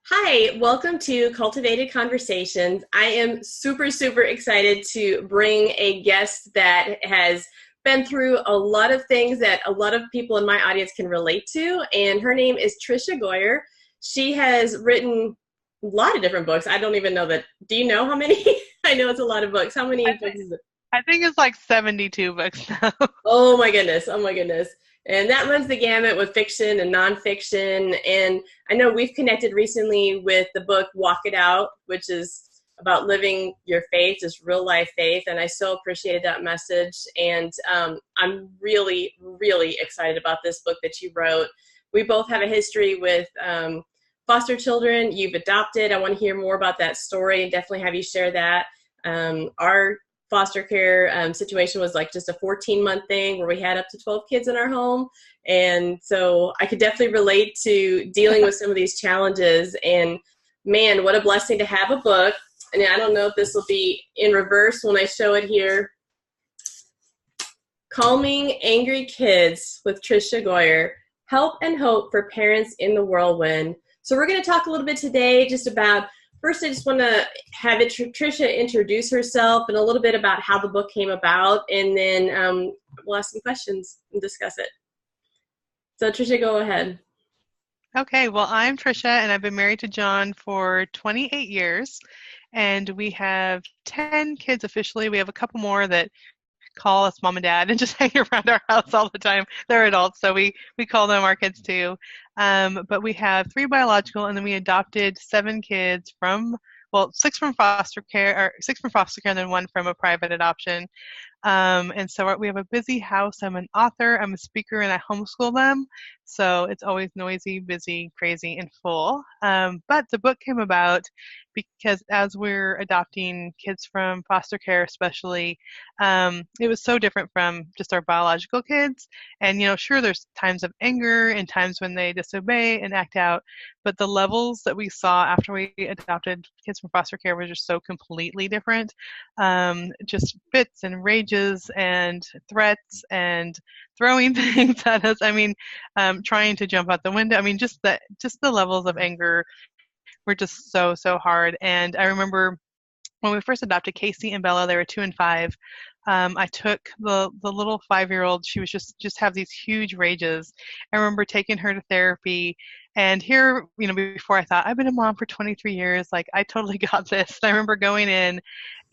Hi, welcome to Cultivated Conversations. I am super, super excited to bring a guest that has been through a lot of things that a lot of people in my audience can relate to, and her name is Tricia Goyer. She has written a lot of different books. I don't even know that. Do you know how many? I know it's a lot of books. How many I books think is it? I think it's like 72 books now. Oh my goodness. Oh my goodness. And that runs the gamut with fiction and nonfiction. And I know we've connected recently with the book Walk It Out, which is about living your faith, just real life faith. And I so appreciated that message. And I'm really, really excited about this book that you wrote. We both have a history with foster children. You've adopted. I want to hear more about that story and definitely have you share that. Our foster care situation was like just a 14-month thing where we had up to 12 kids in our home. And so I could definitely relate to dealing with some of these challenges. And man, what a blessing to have a book. And I don't know if this will be in reverse when I show it here. Calming Angry Kids with Tricia Goyer. Help and hope for parents in the whirlwind. So we're going to talk a little bit today just about, first, I just want to have Tricia introduce herself and a little bit about how the book came about, and then we'll ask some questions and discuss it. So, Tricia, go ahead. Okay, well, I'm Tricia, and I've been married to John for 28 years, and we have 10 kids officially. We have a couple more that call us mom and dad and just hang around our house all the time. They're adults, so we call them our kids too. But we have 3 biological, and then we adopted 7 kids from, well, 6 from foster care, or 6 from foster care, and then 1 from a private adoption. And so we have a busy house. I'm an author, I'm a speaker, and I homeschool them. So it's always noisy, busy, crazy, and full. But the book came about because as we're adopting kids from foster care, especially, it was so different from just our biological kids. And, sure, there's times of anger and times when they disobey and act out. But the levels that we saw after we adopted kids from foster care were just so completely different. Just fits and rages and threats and throwing things at us. I mean, trying to jump out the window. I mean, just the levels of anger were just so hard. And I remember when we first adopted Casey and Bella, they were 2 and 5. I took the little 5-year-old. She was just have these huge rages. I remember taking her to therapy, and here, before I thought I've been a mom for 23 years, like I totally got this. And I remember going in,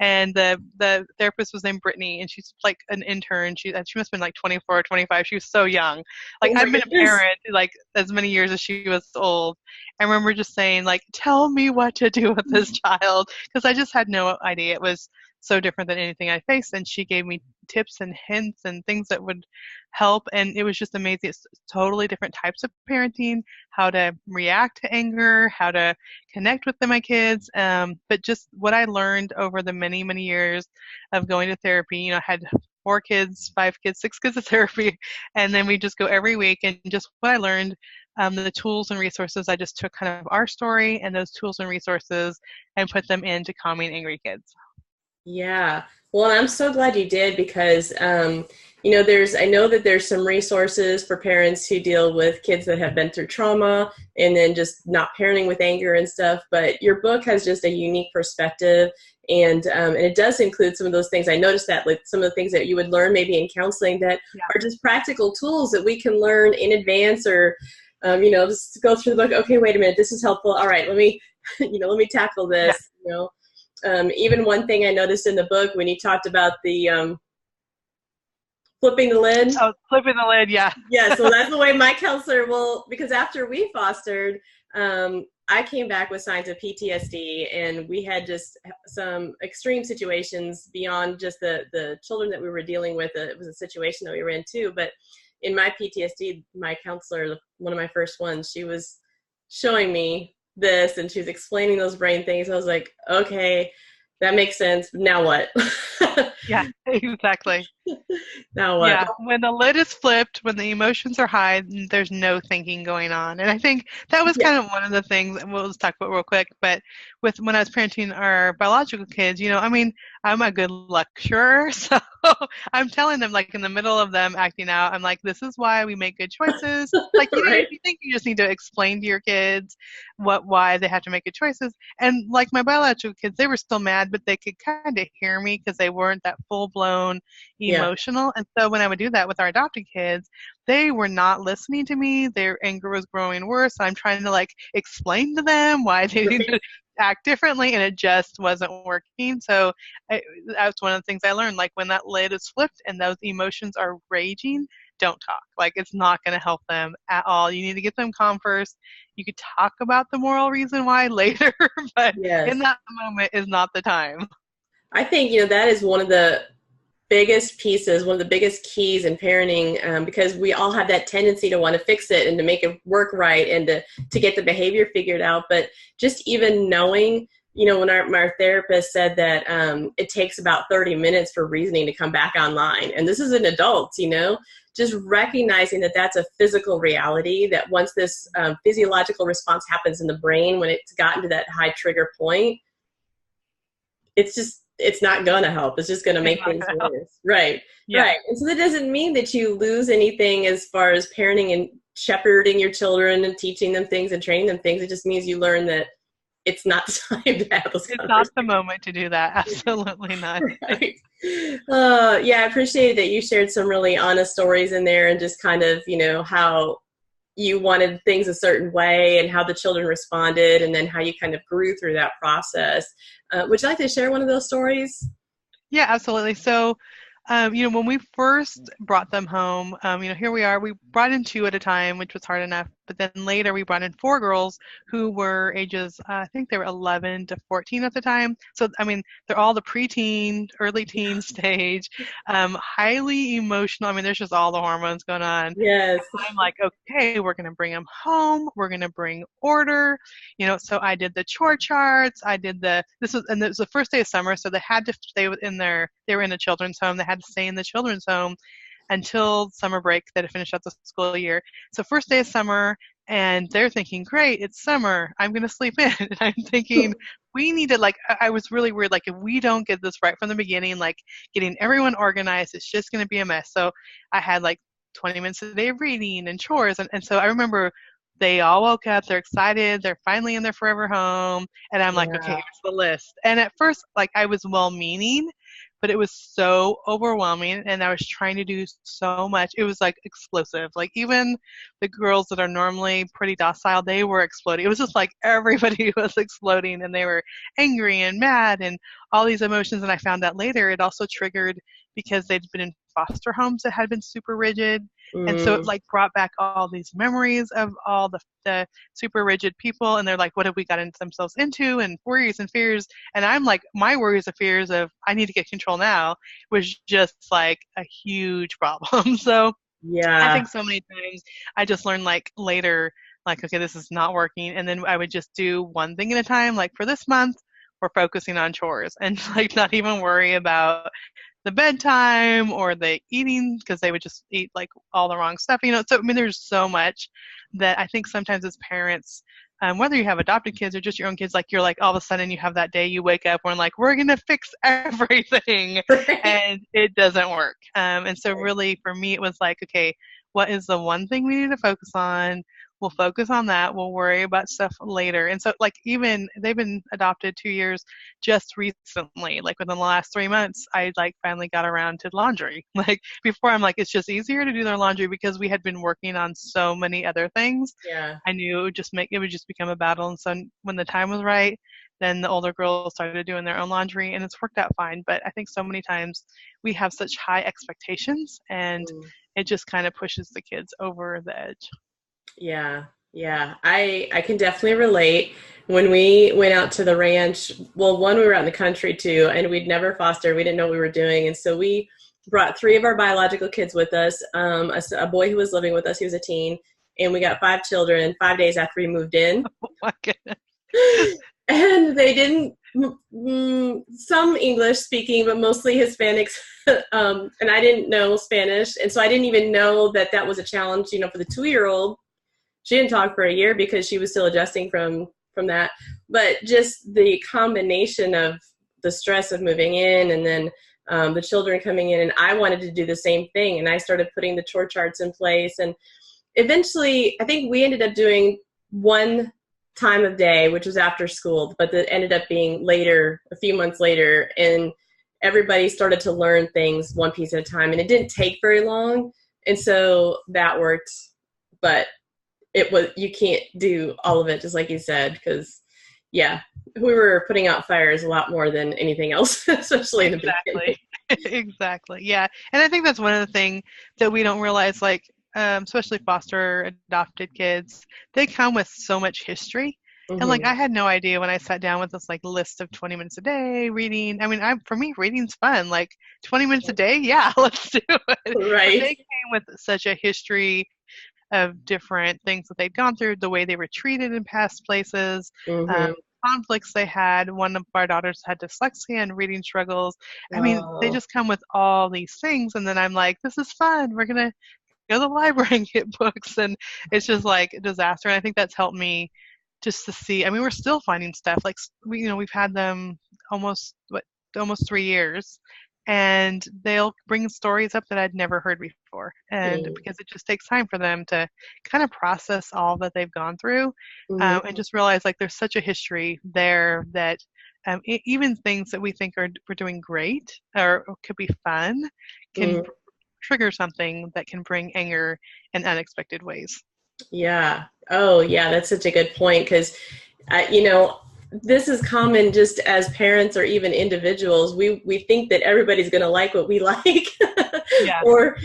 and the therapist was named Brittany, and she's like an intern. She must have been like 24 or 25. She was so young. Like Oh my I've been a goodness. parent like as many years as she was old. I remember just saying like, "Tell me what to do with this child," because I just had no idea. It was so different than anything I faced, and she gave me tips and hints and things that would help, and it was just amazing. It's totally different types of parenting, how to react to anger, how to connect with my kids, but just what I learned over the many years of going to therapy. I had 4 kids, 5 kids, 6 kids of therapy, and then we just go every week, and just what I learned, the tools and resources, I just took kind of our story and those tools and resources and put them into calming angry kids. Yeah. Well, and I'm so glad you did because, I know that there's some resources for parents who deal with kids that have been through trauma and then just not parenting with anger and stuff. But your book has just a unique perspective, and it does include some of those things. I noticed that, like some of the things that you would learn maybe in counseling that Yeah. are just practical tools that we can learn in advance, or just go through the book. Okay, wait a minute, this is helpful. All right, let me, let me tackle Yeah. this. Even one thing I noticed in the book when you talked about the flipping the lid. Oh, flipping the lid. Yeah. Yeah, so that's the way my counselor will, because after we fostered, I came back with signs of PTSD, and we had just some extreme situations beyond just the children that we were dealing with. It was a situation that we were in too, but in my PTSD, my counselor, one of my first ones, she was showing me this, and she was explaining those brain things. I was like, okay, that makes sense. Now what? Yeah, exactly. Now what? Yeah, when the lid is flipped, when the emotions are high, there's no thinking going on. And I think that was Yeah, kind of one of the things, and we'll just talk about real quick, but with when I was parenting our biological kids, I mean, I'm a good lecturer, so I'm telling them like in the middle of them acting out, I'm like, this is why we make good choices. Like right. you think you just need to explain to your kids why they have to make good choices. And like my biological kids, they were still mad, but they could kind of hear me because they weren't that full blown Yeah, emotional. And so when I would do that with our adopted kids, they were not listening to me. Their anger was growing worse. I'm trying to like explain to them why they need right. to act differently, and it just wasn't working. So that's one of the things I learned. Like when that lid is flipped and those emotions are raging, don't talk. Like it's not going to help them at all. You need to get them calm first. You could talk about the moral reason why later, but in Yes. that moment is not the time. I think, that is one of the biggest pieces, one of the biggest keys in parenting, because we all have that tendency to want to fix it and to make it work right and to get the behavior figured out. But just even knowing, when our therapist said that it takes about 30 minutes for reasoning to come back online. And this is an adult, just recognizing that that's a physical reality, that once this physiological response happens in the brain, when it's gotten to that high trigger point, it's not going to help. It's just going to It's make not things going to help. worse. Right. Yeah. Right. And so that doesn't mean that you lose anything as far as parenting and shepherding your children and teaching them things and training them things. It just means you learn that it's not the time to have those It's not conversations. the moment to do that. Absolutely not. Right. Yeah, I appreciated that you shared some really honest stories in there and just kind of, how you wanted things a certain way and how the children responded and then how you kind of grew through that process. Would you like to share one of those stories? Yeah, absolutely. So, when we first brought them home, here we are. We brought in two at a time, which was hard enough. But then later we brought in four girls who were ages, I think they were 11 to 14 at the time. So, I mean, they're all the preteen, early teen stage, highly emotional. I mean, there's just all the hormones going on. Yes. I'm like, okay, we're going to bring them home. We're going to bring order. So I did the chore charts. And it was the first day of summer. So they had to stay they were in a children's home. They had to stay in the children's home until summer break that had finished out the school year. So first day of summer, and they're thinking, great, it's summer. I'm going to sleep in. And I'm thinking, we need to, like, I was really weird. Like, if we don't get this right from the beginning, like getting everyone organized, it's just going to be a mess. So I had like 20 minutes a day of reading and chores. And so I remember they all woke up, they're excited, they're finally in their forever home. And I'm like, okay, Yeah. here's the list. And at first, like, I was well meaning, but it was so overwhelming and I was trying to do so much. It was like explosive. Like, even the girls that are normally pretty docile, they were exploding. It was just like everybody was exploding and they were angry and mad and all these emotions. And I found out later it also triggered because they'd been in foster homes that had been super rigid. And so it Mm, like brought back all these memories of all the super rigid people. And they're like, what have we gotten themselves into? And worries and fears. And I'm like, my worries and fears of I need to get control now was just like a huge problem. So I yeah. think so many times I just learned like later, like, okay, this is not working. And then I would just do one thing at a time. Like for this month, we're focusing on chores and like not even worry about the bedtime or the eating because they would just eat like all the wrong stuff. So I mean, there's so much that I think sometimes as parents, whether you have adopted kids or just your own kids, like you're like all of a sudden you have that day you wake up and like we're gonna fix everything, Right. and it doesn't work. And so really for me it was like, okay, what is the one thing we need to focus on? We'll focus on that. We'll worry about stuff later. And so like even they've been adopted 2 years just recently, like within the last 3 months, I like finally got around to laundry. Like before, I'm like, it's just easier to do their laundry because we had been working on so many other things. Yeah. I knew it would just become a battle. And so when the time was right, then the older girls started doing their own laundry, and it's worked out fine. But I think so many times we have such high expectations, and Mm. it just kind of pushes the kids over the edge. Yeah, yeah. I can definitely relate. When we went out to the ranch, well, one, we were out in the country too, and we'd never fostered. We didn't know what we were doing. And so we brought three of our biological kids with us, a boy who was living with us, he was a teen, and we got five children 5 days after we moved in. Oh my goodness. And they didn't Some English speaking, but mostly Hispanics. And I didn't know Spanish. And so I didn't even know that that was a challenge, for the 2-year-old. She didn't talk for a year because she was still adjusting from that. But just the combination of the stress of moving in and then the children coming in, and I wanted to do the same thing. And I started putting the chore charts in place. And eventually, I think we ended up doing one time of day, which was after school, but that ended up being later, a few months later, and everybody started to learn things one piece at a time, and it didn't take very long, and so that worked. But you can't do all of it, just like you said, because we were putting out fires a lot more than anything else, especially in the beginning. Exactly. Yeah. And I think that's one of the things that we don't realize, like, especially foster adopted kids, they come with so much history. Mm-hmm. And like, I had no idea when I sat down with this like list of 20 minutes a day reading. I mean, for me, reading's fun. Like 20 minutes a day. Yeah, let's do it. Right. But they came with such a history of different things that they'd gone through, the way they were treated in past places, conflicts they had. One of our daughters had dyslexia and reading struggles. I mean, they just come with all these things. And then I'm like, this is fun. We're going to go to the library and get books. And it's just like a disaster. And I think that's helped me just to see. I mean, we're still finding stuff. Like, we've had them almost 3 years. And they'll bring stories up that I'd never heard before. And because it just takes time for them to kind of process all that they've gone through, and just realize like there's such a history there that even things that we think we're doing great or could be fun can trigger something that can bring anger in unexpected ways. Yeah. Oh, yeah. That's such a good point, because, this is common just as parents or even individuals. We think that everybody's going to like what we like. Yeah. Or,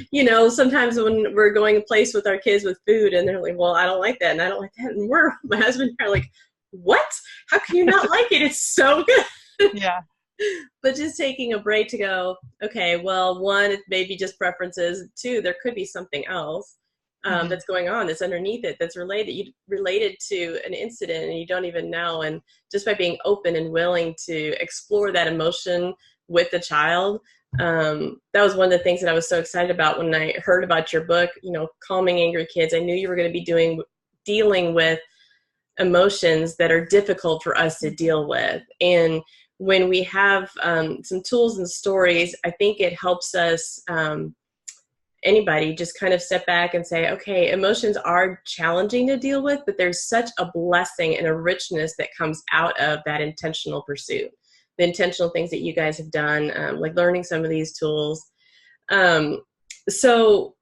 sometimes when we're going a place with our kids with food and they're like, well, I don't like that and I don't like that. And my husband and I are like, what? How can you not like it? It's so good. Yeah. But just taking a break to go, okay, well, one, it may be just preferences. Two, there could be something else that's going on, that's underneath it, that's related to an incident and you don't even know. And just by being open and willing to explore that emotion with the child, that was one of the things that I was so excited about when I heard about your book, Calming Angry Kids. I knew you were going to be dealing with emotions that are difficult for us to deal with. And when we have some tools and stories, I think it helps us, anybody, just kind of step back and say, okay, emotions are challenging to deal with, but there's such a blessing and a richness that comes out of that intentional pursuit, the intentional things that you guys have done, like learning some of these tools. So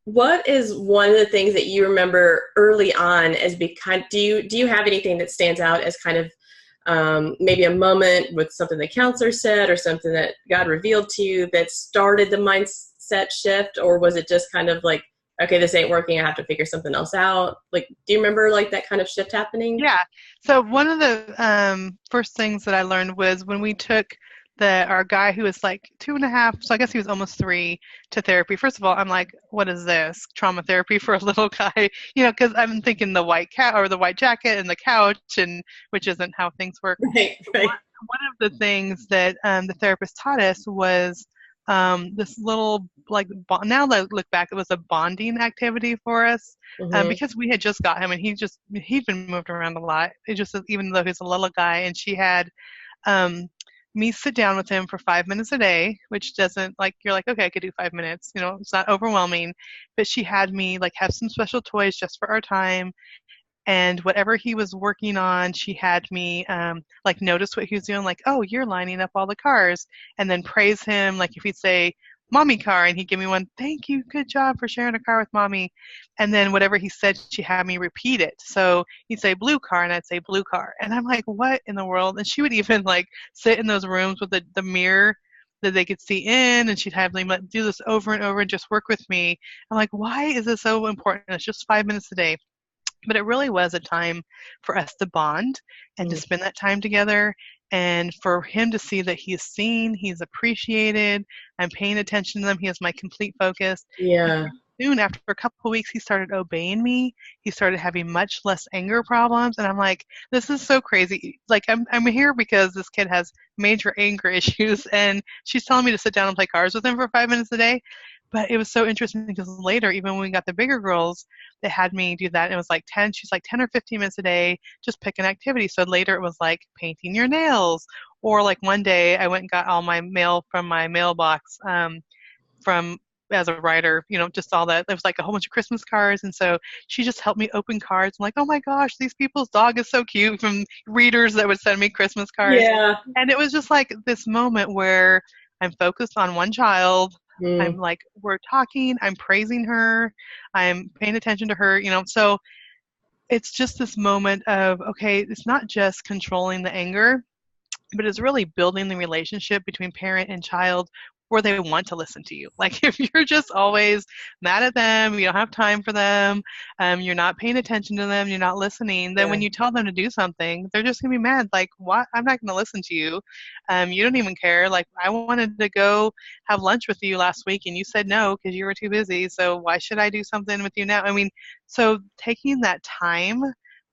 what is one of the things that you remember early on as do you have anything that stands out as kind of maybe a moment with something the counselor said or something that God revealed to you that started the mindset shift? Or was it just kind of like, okay, this ain't working, I have to figure something else out? Like, do you remember like that kind of shift happening? Yeah. So one of the first things that I learned was when we took our guy who was like 2.5, so I guess he was almost 3, to therapy. First of all, I'm like, what is this? Trauma therapy for a little guy? Because I'm thinking the white cat or the white jacket and the couch, and which isn't how things work. Right. One of the things that the therapist taught us was this little, like, now that I look back, it was a bonding activity for us, because we had just got him and he'd been moved around a lot. It just, even though he's a little guy, and she had me sit down with him for 5 minutes a day, which doesn't, like, you're like, okay, I could do 5 minutes, it's not overwhelming, but she had me like have some special toys just for our time. And whatever he was working on, she had me like notice what he was doing, like, oh, you're lining up all the cars, and then praise him. Like if he'd say, mommy car, and he'd give me one, thank you, good job for sharing a car with mommy. And then whatever he said, she had me repeat it. So he'd say blue car, and I'd say blue car. And I'm like, what in the world? And she would even like sit in those rooms with the mirror that they could see in, and she'd have them do this over and over and just work with me. I'm like, why is this so important? It's just 5 minutes a day. But it really was a time for us to bond and to spend that time together, and for him to see that he's seen, he's appreciated, I'm paying attention to them, he has my complete focus. Yeah. soon, after a couple of weeks, he started obeying me. He started having much less anger problems, and I'm like, this is so crazy. Like, I'm here because this kid has major anger issues, and she's telling me to sit down and play cards with him for 5 minutes a day. But it was so interesting because later, even when we got the bigger girls, they had me do that. It was like 10, she's like 10 or 15 minutes a day, just pick an activity. So later it was like painting your nails. Or like one day I went and got all my mail from my mailbox, from as a writer, just all that. There was like a whole bunch of Christmas cards. And so she just helped me open cards. I'm like, oh my gosh, these people's dog is so cute, from readers that would send me Christmas cards. Yeah. And it was just like this moment where I'm focused on one child. I'm Mm. like, we're talking, I'm praising her, I'm paying attention to her, so it's just this moment of, okay, it's not just controlling the anger, but it's really building the relationship between parent and child where they want to listen to you. Like, if you're just always mad at them, you don't have time for them, you're not paying attention to them, you're not listening, then Yeah. when you tell them to do something, they're just going to be mad. Like, what? I'm not going to listen to you. You don't even care. Like, I wanted to go have lunch with you last week and you said no because you were too busy. So why should I do something with you now? I mean, so taking that time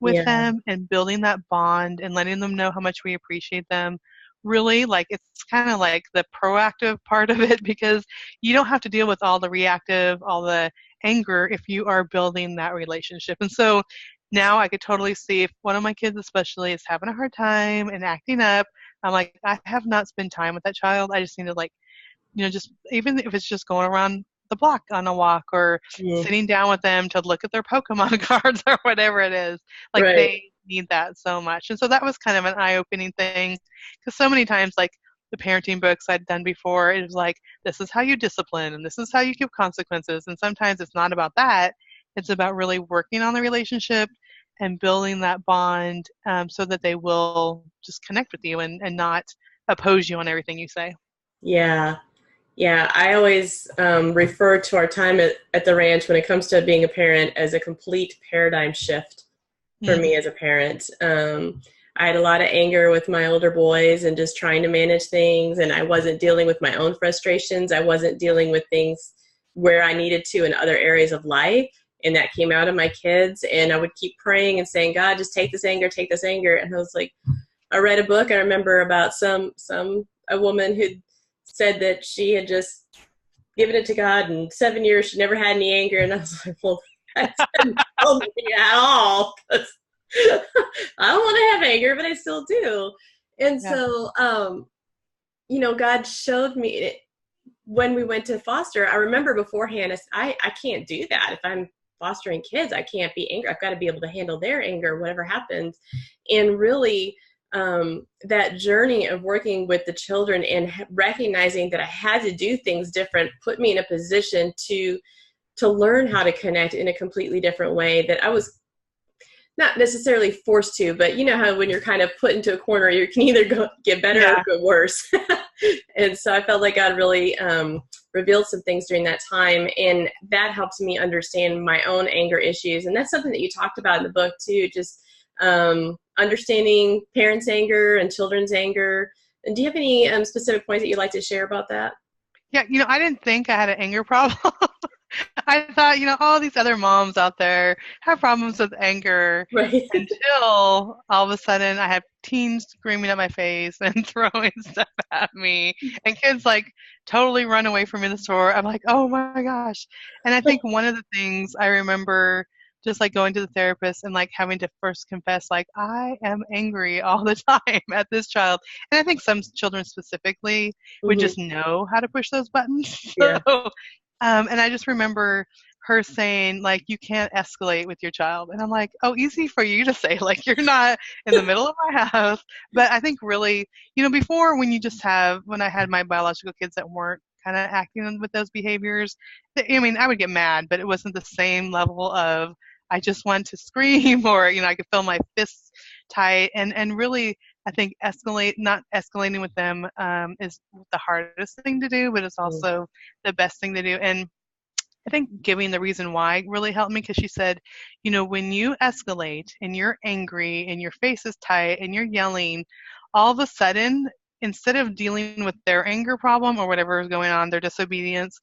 with Yeah. them and building that bond and letting them know how much we appreciate them, really, like, it's kind of like the proactive part of it, because you don't have to deal with all the reactive, all the anger, if you are building that relationship. And so now I could totally see if one of my kids especially is having a hard time and acting up, I'm like, I have not spent time with that child. I just need to, like, just even if it's just going around the block on a walk, or Mm. sitting down with them to look at their Pokemon cards or whatever it is. Like, Right. they need that so much. And so that was kind of an eye-opening thing, because so many times, like, the parenting books I'd done before, it was like, this is how you discipline and this is how you give consequences. And sometimes it's not about that. It's about really working on the relationship and building that bond, so that they will just connect with you and not oppose you on everything you say. Yeah. Yeah, I always refer to our time at the ranch when it comes to being a parent as a complete paradigm shift for Mm-hmm. me as a parent. I had a lot of anger with my older boys and just trying to manage things, and I wasn't dealing with my own frustrations. I wasn't dealing with things where I needed to in other areas of life, and that came out of my kids. And I would keep praying and saying, God, just take this anger, take this anger. And I was like, I read a book, I remember, about a woman who said that she had just given it to God in 7 years. She never had any anger. And I was like, well, that doesn't help me at all. I don't want to have anger, but I still do. And Yeah. so, God showed me it when we went to foster. I remember beforehand, I can't do that. If I'm fostering kids, I can't be angry. I've got to be able to handle their anger, whatever happens. And really, that journey of working with the children and recognizing that I had to do things different put me in a position to learn how to connect in a completely different way that I was not necessarily forced to, but you know how when you're kind of put into a corner, you can either get better or Yeah. get worse. And so I felt like God really revealed some things during that time, and that helped me understand my own anger issues. And that's something that you talked about in the book too, just understanding parents' anger and children's anger. And do you have any specific points that you'd like to share about that? Yeah, I didn't think I had an anger problem. I thought, all these other moms out there have problems with anger, Right. until all of a sudden I have teens screaming at my face and throwing stuff at me, and kids like totally run away from me in the store. I'm like, oh my gosh. And I think one of the things I remember, just like going to the therapist and like having to first confess, like, I am angry all the time at this child. And I think some children specifically would Hmm. just know how to push those buttons. Yeah. So, and I just remember her saying, like, you can't escalate with your child. And I'm like, oh, easy for you to say, like, you're not in the middle of my house. But I think really, before, when I had my biological kids that weren't kind of acting with those behaviors, I mean, I would get mad, but it wasn't the same level of, I just want to scream, or, I could feel my fists tight. And really, I think not escalating with them, is the hardest thing to do, but it's also the best thing to do. And I think giving the reason why really helped me, because she said, when you escalate and you're angry and your face is tight and you're yelling, all of a sudden, instead of dealing with their anger problem or whatever is going on, their disobedience,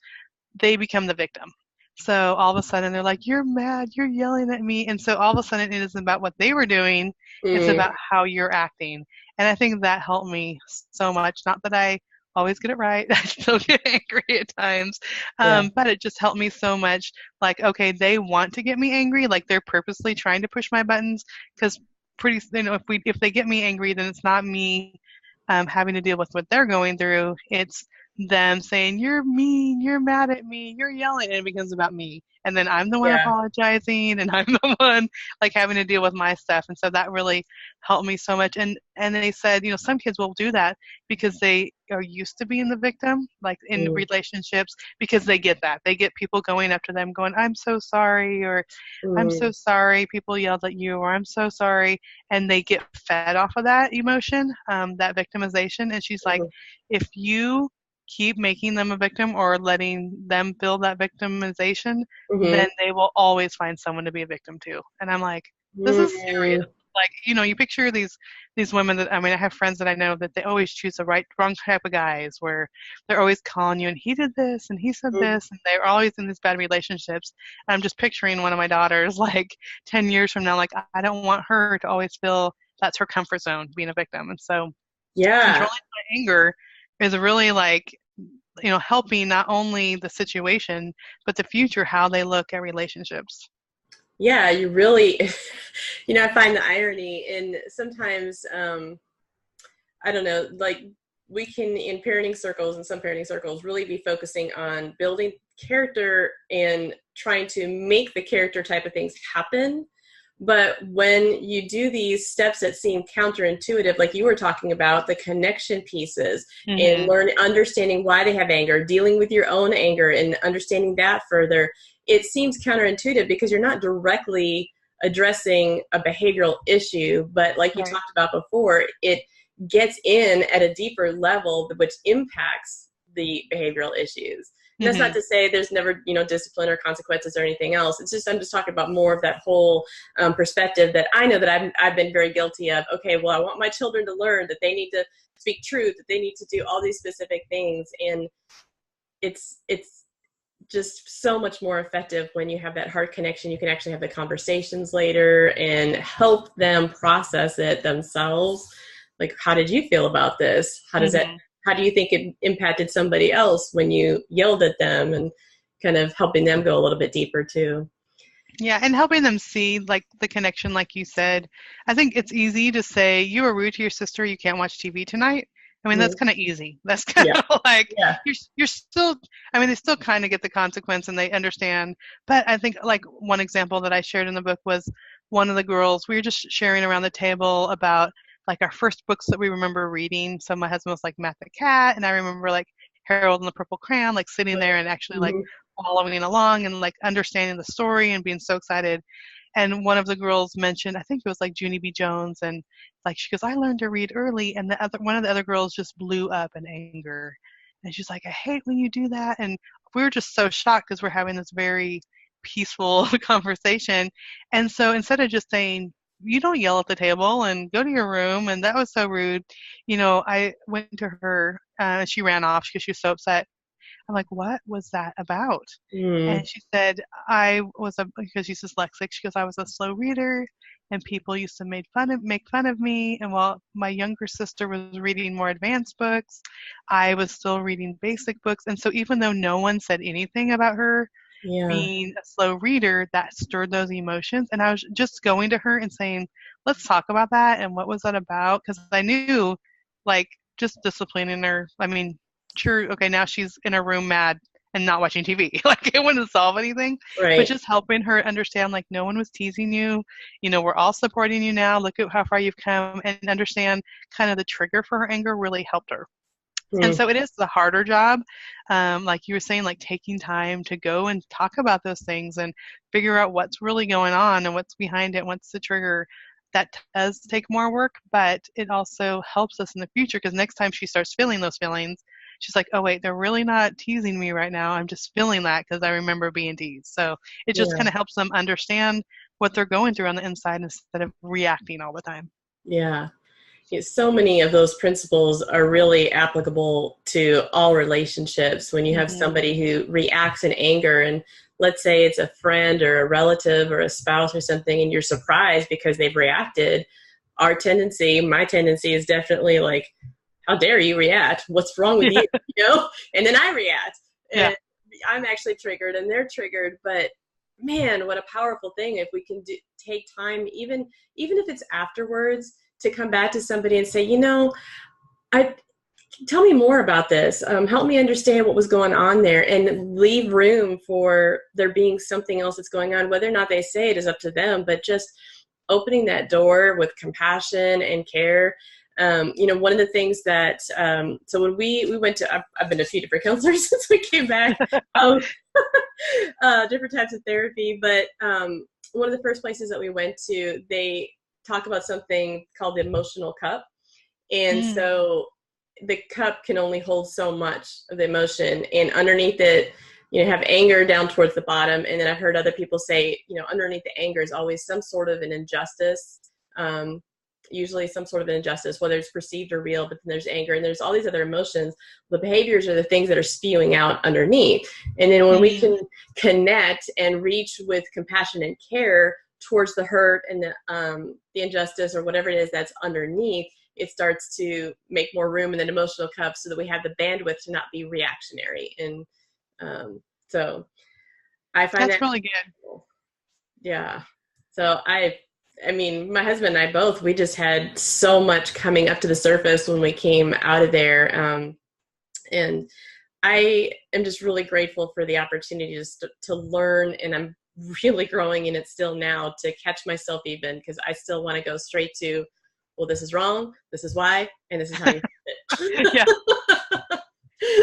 they become the victim. So all of a sudden they're like, you're mad, you're yelling at me. And so all of a sudden it isn't about what they were doing, it's Mm, about how you're acting. And I think that helped me so much. Not that I always get it right, I still get angry at times. yeah, But it just helped me so much. Like, okay, they want to get me angry, like they're purposely trying to push my buttons because pretty, if they get me angry, then it's not me having to deal with what they're going through. It's them saying, you're mean, you're mad at me, you're yelling, and it becomes about me. And then I'm the one yeah, apologizing and I'm the one like having to deal with my stuff. And so that really helped me so much. And they said, some kids will do that because they are used to being the victim, like in mm, relationships, because they get that. They get people going after them going, I'm so sorry, or I'm mm, so sorry people yelled at you, or I'm so sorry. And they get fed off of that emotion, that victimization. And she's like, mhm, if you keep making them a victim or letting them feel that victimization, then mhm, they will always find someone to be a victim to. And I'm like, this is serious. mm, Like, you picture these women that, I have friends that I know that they always choose the wrong type of guys where they're always calling you and he did this and he said mm. this and they're always in these bad relationships. And I'm just picturing one of my daughters like 10 years from now, like I don't want her to always feel that's her comfort zone, being a victim. And so Yeah, controlling my anger is really like, helping not only the situation, but the future, how they look at relationships. yeah, you really, I find the irony in sometimes, I don't know, like we can in parenting circles and some parenting circles really be focusing on building character and trying to make the character type of things happen. But when you do these steps that seem counterintuitive, like you were talking about, the connection pieces and Mm-hmm. understanding why they have anger, dealing with your own anger and understanding that further, it seems counterintuitive because you're not directly addressing a behavioral issue, but like you Right. talked about before, it gets in at a deeper level, which impacts the behavioral issues. And that's not Mm-hmm. to say there's never, discipline or consequences or anything else. It's just I'm just talking about more of that whole perspective that I know that I've been very guilty of. Okay, well, I want my children to learn that they need to speak truth, that they need to do all these specific things, and it's just so much more effective when you have that heart connection. You can actually have the conversations later and help them process it themselves. Like, how did you feel about this? Mm-hmm. How do you think it impacted somebody else when you yelled at them, and kind of helping them go a little bit deeper too. Yeah, and helping them see like the connection, like you said. I think it's easy to say you were rude to your sister, you can't watch TV tonight. That's Mhm. kind of easy. That's kind Yeah. of like Yeah. you're still. They still kind of get the consequence and they understand. But I think like one example that I shared in the book was one of the girls. We were just sharing around the table about like our first books that we remember reading. So my husband was like Matt the Cat, and I remember like Harold and the Purple Crayon, like sitting there and actually like Mm-hmm. following along and like understanding the story and being so excited. And one of the girls mentioned, I think it was like Junie B. Jones, and like she goes, I learned to read early, and one of the other girls just blew up in anger, and she's like, I hate when you do that, and we were just so shocked because we're having this very peaceful conversation, and so instead of just saying you don't yell at the table and go to your room and that was so rude, I went to her and she ran off because she was so upset. I'm like, what was that about? And Mm. she said, because she's dyslexic, she goes, I was a slow reader and people used to make fun of me. And while my younger sister was reading more advanced books, I was still reading basic books. And so even though no one said anything about her Yeah. being a slow reader, that stirred those emotions. And I was just going to her and saying, let's talk about that. And what was that about? Because I knew, like, just disciplining her. Sure, okay, now she's in her room mad and not watching TV. Like, it wouldn't solve anything. But Right. just helping her understand, like, no one was teasing you. We're all supporting you now. Look at how far you've come, and understand kind of the trigger for her anger really helped her. And Mm. so it is the harder job, like you were saying, like taking time to go and talk about those things and figure out what's really going on and what's behind it, what's the trigger. That does take more work, but it also helps us in the future because next time she starts feeling those feelings, she's like, oh, wait, they're really not teasing me right now. I'm just feeling that because I remember being teased. So it just Yeah. kind of helps them understand what they're going through on the inside instead of reacting all the time. Yeah. So many of those principles are really applicable to all relationships. When you have Hmm. somebody who reacts in anger, and let's say it's a friend or a relative or a spouse or something, and you're surprised because they've reacted, my tendency is definitely like, how dare you react? What's wrong with Yeah. you? You know? And then I react. Yeah. And I'm actually triggered and they're triggered. But man, what a powerful thing if we can take time, even if it's afterwards, to come back to somebody and say, I tell me more about this. Help me understand what was going on there, and leave room for there being something else that's going on. Whether or not they say it is up to them, but just opening that door with compassion and care. One of the things that, so when we went to, I've been to a few different counselors since we came back, different types of therapy, but one of the first places that we went to, they talk about something called the emotional cup. And so the cup can only hold so much of the emotion, and underneath it, have anger down towards the bottom. And then I've heard other people say, underneath the anger is always some sort of an injustice, usually some sort of an injustice, whether it's perceived or real, but then there's anger and there's all these other emotions. The behaviors are the things that are spewing out underneath. And then when we can connect and reach with compassion and care towards the hurt and the injustice or whatever it is that's underneath, it starts to make more room in an emotional cup so that we have the bandwidth to not be reactionary. And so I find that's that really good. cool. Yeah. So I mean, my husband and I both, we just had so much coming up to the surface when we came out of there. And I am just really grateful for the opportunity just to learn, and I'm really growing in it still now, to catch myself even, because I still want to go straight to, well, this is wrong, this is why, and this is how you fix it. Yeah,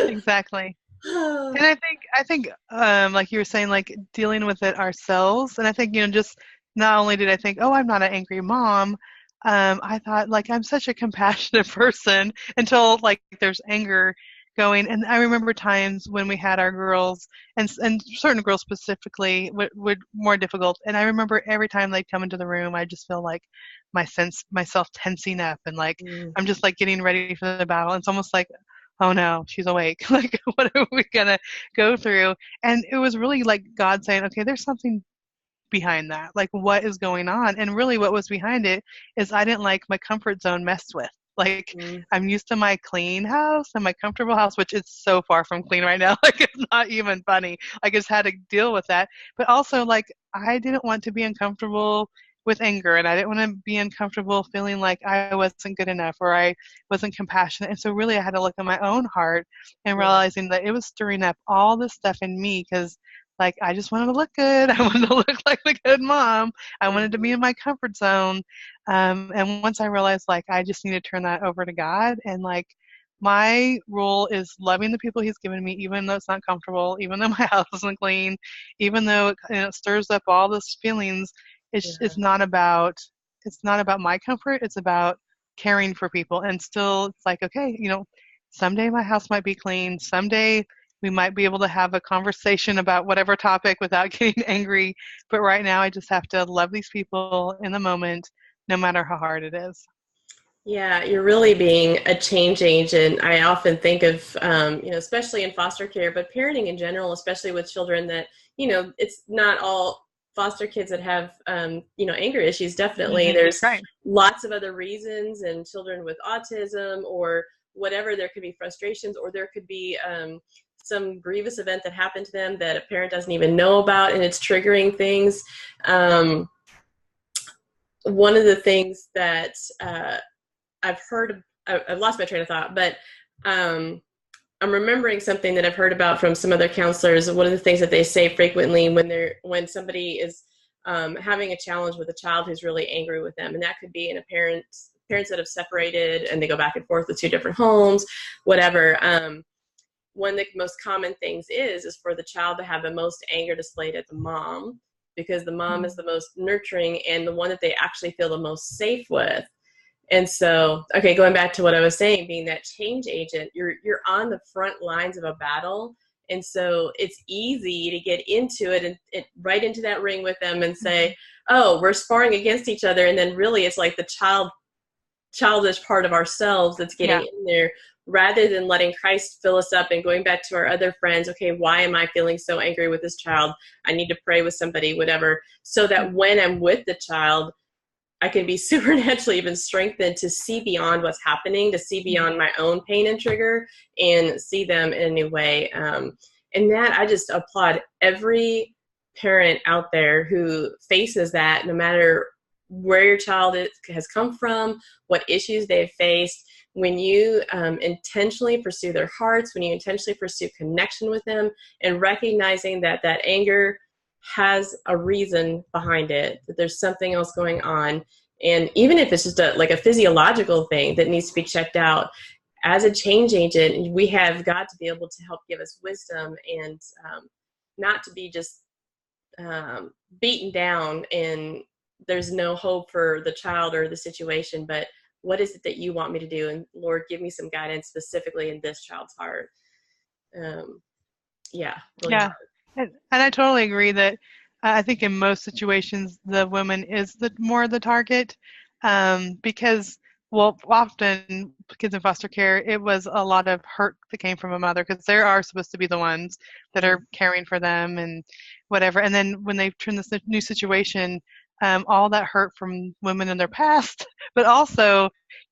exactly. And I think, like you were saying, like dealing with it ourselves. And I think, just not only did I think, oh, I'm not an angry mom, I thought, like, I'm such a compassionate person until, like, there's anger going. And I remember times when we had our girls, and certain girls specifically, would more difficult. And I remember every time they'd come into the room, I just feel like myself tensing up, and like I'm just like getting ready for the battle. It's almost like, oh no, she's awake. Like, what are we gonna go through? And it was really like God saying, okay, there's something behind that. Like, what is going on? And really what was behind it is I didn't like my comfort zone messed with. Like, I'm used to my clean house and my comfortable house, which is so far from clean right now. Like, it's not even funny. I just had to deal with that. But also, like, I didn't want to be uncomfortable with anger, and I didn't want to be uncomfortable feeling like I wasn't good enough or I wasn't compassionate. And so really I had to look at my own heart and realizing that it was stirring up all this stuff in me, because like I just wanted to look good. I wanted to look like the good mom. I wanted to be in my comfort zone. And once I realized, like, I just need to turn that over to God, and like my role is loving the people He's given me, even though it's not comfortable, even though my house isn't clean, even though it stirs up all those feelings. It's not about my comfort. It's about caring for people. And still, it's like, okay, someday my house might be clean. Someday we might be able to have a conversation about whatever topic without getting angry. But right now, I just have to love these people in the moment, no matter how hard it is. Yeah, you're really being a change agent. I often think of, especially in foster care, but parenting in general, especially with children that, it's not all foster kids that have, anger issues. Definitely. There's Right. lots of other reasons, and children with autism or whatever, there could be frustrations, or there could be some grievous event that happened to them that a parent doesn't even know about, and it's triggering things. One of the things that, I've heard, I've lost my train of thought, but I'm remembering something that I've heard about from some other counselors. One of the things that they say frequently when somebody is having a challenge with a child who's really angry with them, and that could be in parents that have separated and they go back and forth with two different homes, whatever. One of the most common things is for the child to have the most anger displayed at the mom, because the mom is the most nurturing and the one that they actually feel the most safe with. And so, okay, going back to what I was saying, being that change agent, you're on the front lines of a battle. And so it's easy to get into it and right into that ring with them and say, oh, we're sparring against each other. And then really it's like the child childish part of ourselves that's getting Yeah. in there, rather than letting Christ fill us up and going back to our other friends. Okay, why am I feeling so angry with this child? I need to pray with somebody, whatever, so that when I'm with the child, I can be supernaturally even strengthened to see beyond what's happening, to see beyond my own pain and trigger, and see them in a new way. And that, I just applaud every parent out there who faces that, no matter where your child has come from, what issues they've faced. When you intentionally pursue their hearts, when you intentionally pursue connection with them, and recognizing that that anger has a reason behind it, that there's something else going on. And even if it's just like a physiological thing that needs to be checked out, as a change agent, we have got to be able to help give us wisdom, and not to be just beaten down and there's no hope for the child or the situation, but what is it that you want me to do? And Lord, give me some guidance specifically in this child's heart. Yeah, really Yeah. hard. And I totally agree that I think in most situations the woman is the more the target, because well, often kids in foster care, it was a lot of hurt that came from a mother, because they are supposed to be the ones that are caring for them and whatever. And then when they turn this new situation, all that hurt from women in their past, but also,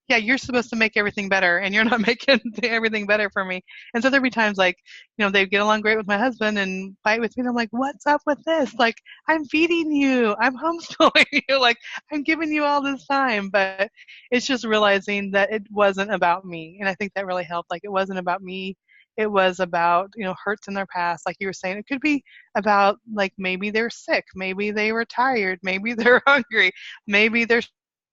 yeah, you're supposed to make everything better, and you're not making everything better for me. And so there'd be times like, they get along great with my husband and fight with me. And I'm like, what's up with this? Like, I'm feeding you. I'm homeschooling you. Like, I'm giving you all this time. But it's just realizing that it wasn't about me. And I think that really helped. Like, it wasn't about me. It was about, hurts in their past. Like you were saying, it could be about, like, maybe they're sick. Maybe they were tired. Maybe they're hungry. Maybe they're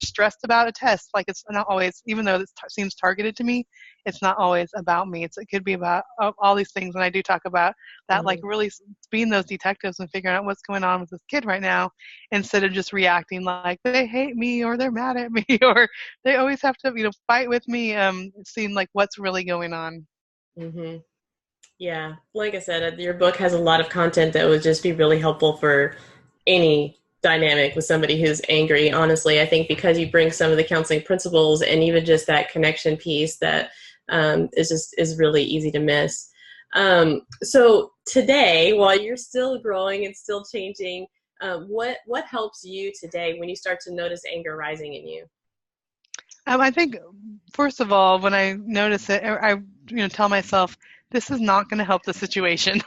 stressed about a test. Like, it's not always, even though this seems targeted to me, it's not always about me. It could be about all these things. And I do talk about that, like really being those detectives and figuring out what's going on with this kid right now, instead of just reacting like they hate me or they're mad at me or they always have to, fight with me. Seeing like what's really going on. Mm-hmm. Yeah, like I said, your book has a lot of content that would just be really helpful for any dynamic with somebody who's angry. Honestly, I think because you bring some of the counseling principles and even just that connection piece that is really easy to miss. So today, while you're still growing and still changing, what helps you today when you start to notice anger rising in you? I think, first of all, when I notice it, I tell myself this is not going to help the situation.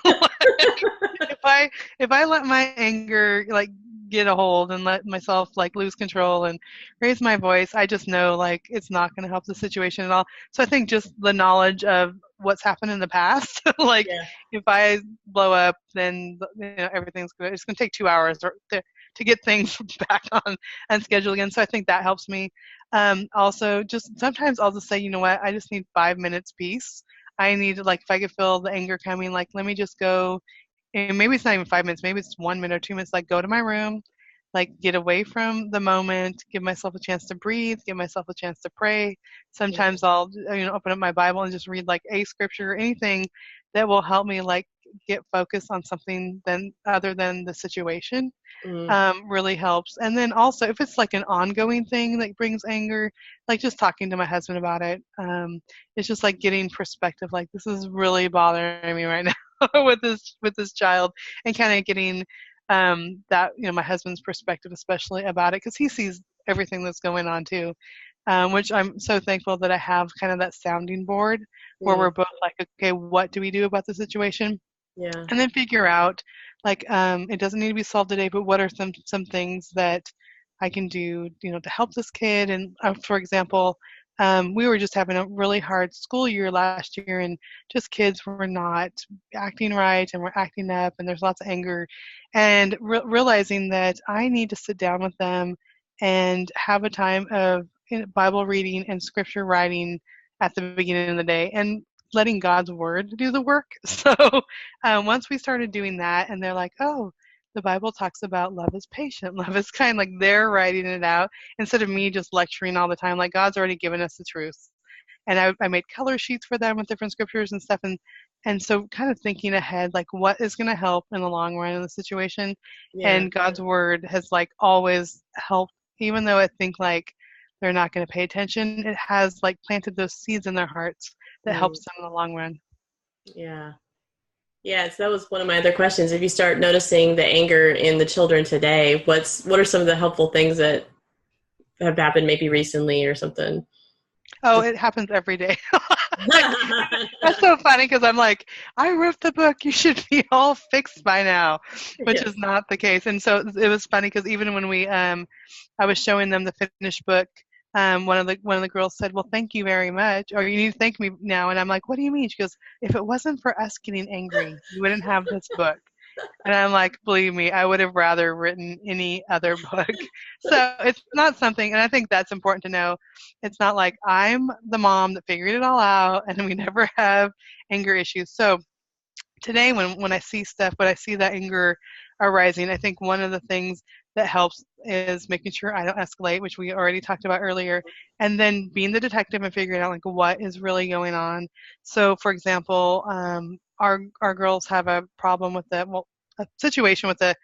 If I let my anger like get a hold and let myself like lose control and raise my voice, I just know like it's not going to help the situation at all. So I think just the knowledge of what's happened in the past, like Yeah. if I blow up, then everything's good. It's going to take 2 hours to get things back on schedule again. So I think that helps me. Also, just sometimes I'll just say, you know what, I just need 5 minutes peace. I need to, like, if I could feel the anger coming, like, let me just go, and maybe it's not even 5 minutes, maybe it's 1 minute or 2 minutes, like, go to my room, like, get away from the moment, give myself a chance to breathe, give myself a chance to pray. Sometimes I'll, open up my Bible and just read, like, a scripture or anything that will help me, like, get focused on something then other than the situation. Mm, Really helps. And then also, if it's like an ongoing thing that brings anger, like just talking to my husband about it, it's just like getting perspective. Like, this is really bothering me right now with this child, and kind of getting that my husband's perspective, especially about it, because he sees everything that's going on too. Which I'm so thankful that I have kind of that sounding board where mm, we're both like, okay, what do we do about the situation? yeah. And then figure out like it doesn't need to be solved today, but what are some things that I can do to help this kid. And for example, we were just having a really hard school year last year, and just kids were not acting right and were acting up, and there's lots of anger, and realizing that I need to sit down with them and have a time of Bible reading and scripture writing at the beginning of the day, and letting God's word do the work. So once we started doing that, and they're like, oh, the Bible talks about love is patient, love is kind, like they're writing it out instead of me just lecturing all the time. Like, God's already given us the truth. And I made color sheets for them with different scriptures and stuff. And so kind of thinking ahead, like what is going to help in the long run in the situation. Yeah. And God's word has like always helped, even though I think like they're not going to pay attention. It has like planted those seeds in their hearts that Mm, helps them in the long run. yeah. Yeah, so that was one of my other questions. If you start noticing the anger in the children today, what are some of the helpful things that have happened maybe recently or something? Oh, Just it happens every day. That's so funny because I'm like, I wrote the book. You should be all fixed by now, which yes. is not the case. And so it was funny because even when I was showing them the finished book. One of the girls said, "Well, thank you very much," or "You need to thank me now." And I'm like, "What do you mean?" She goes, "If it wasn't for us getting angry, you wouldn't have this book." And I'm like, believe me, I would have rather written any other book. So it's not something, and I think that's important to know. It's not like I'm the mom that figured it all out and we never have anger issues. So today when I see stuff, when I see that anger arising, I think one of the things that helps is making sure I don't escalate, which we already talked about earlier, and then being the detective and figuring out like what is really going on. So for example, our girls have a problem with a situation with a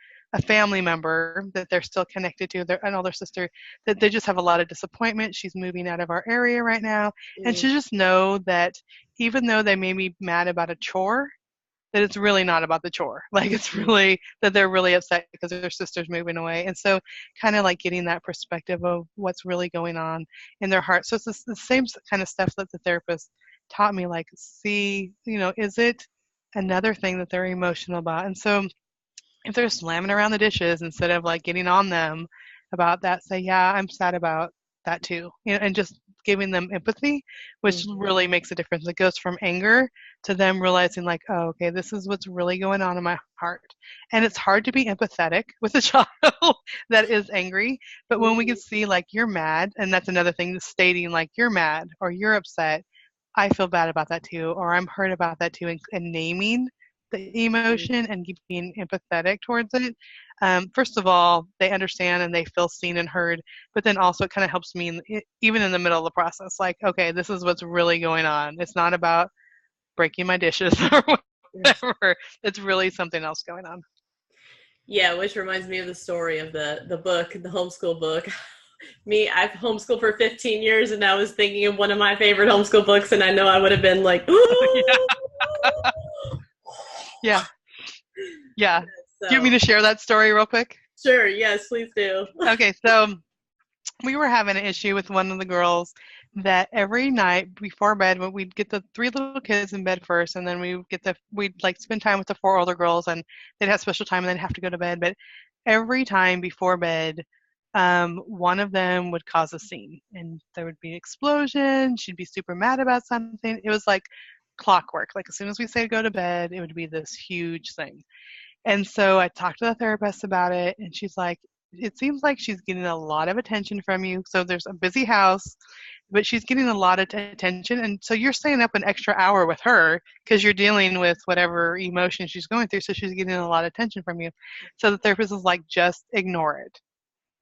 family member that they're still connected to, an older sister, that they just have a lot of disappointment. She's moving out of our area right now, and Mm, to just know that even though they may be mad about a chore, that it's really not about the chore. Like it's mm, really that they're really upset because their sister's moving away. And so kind of like getting that perspective of what's really going on in their heart. So it's the same kind of stuff that the therapist taught me, like, see, is it another thing that they're emotional about? And so if they're slamming around the dishes instead of like getting on them about that, say, yeah, I'm sad about that too, and just giving them empathy, which mm, really makes a difference. It goes from anger to them realizing like, oh, okay, this is what's really going on in my heart. And it's hard to be empathetic with a child that is angry, but when we can mm, see like you're mad, and that's another thing, stating like you're mad or you're upset, I feel bad about that too, or I'm hurt about that too, and naming the mm. emotion and being empathetic towards it. First of all, they understand and they feel seen and heard, but then also it kind of helps me, even in the middle of the process, like, okay, this is what's really going on. It's not about breaking my dishes or Yes. whatever. It's really something else going on. Yeah, which reminds me of the story of the book, the homeschool book. Me, I've homeschooled for 15 years, and I was thinking of one of my favorite homeschool books, and I know I would have been like, Yeah, ooh. yeah, yeah. Do you want So me to share that story real quick? sure, yes, please do. Okay, so we were having an issue with one of the girls that every night before bed, when we'd get the three little kids in bed first, and then we'd like spend time with the four older girls, and they'd have special time, and then have to go to bed. But every time before bed, one of them would cause a scene, and there would be an explosion. She'd be super mad about something. It was like clockwork. Like as soon as we say go to bed, it would be this huge thing. And so I talked to the therapist about it, and she's like, it seems like she's getting a lot of attention from you. So there's a busy house, but she's getting a lot of attention. And so you're staying up an extra hour with her because you're dealing with whatever emotion she's going through. So she's getting a lot of attention from you. So the therapist is like, just ignore it.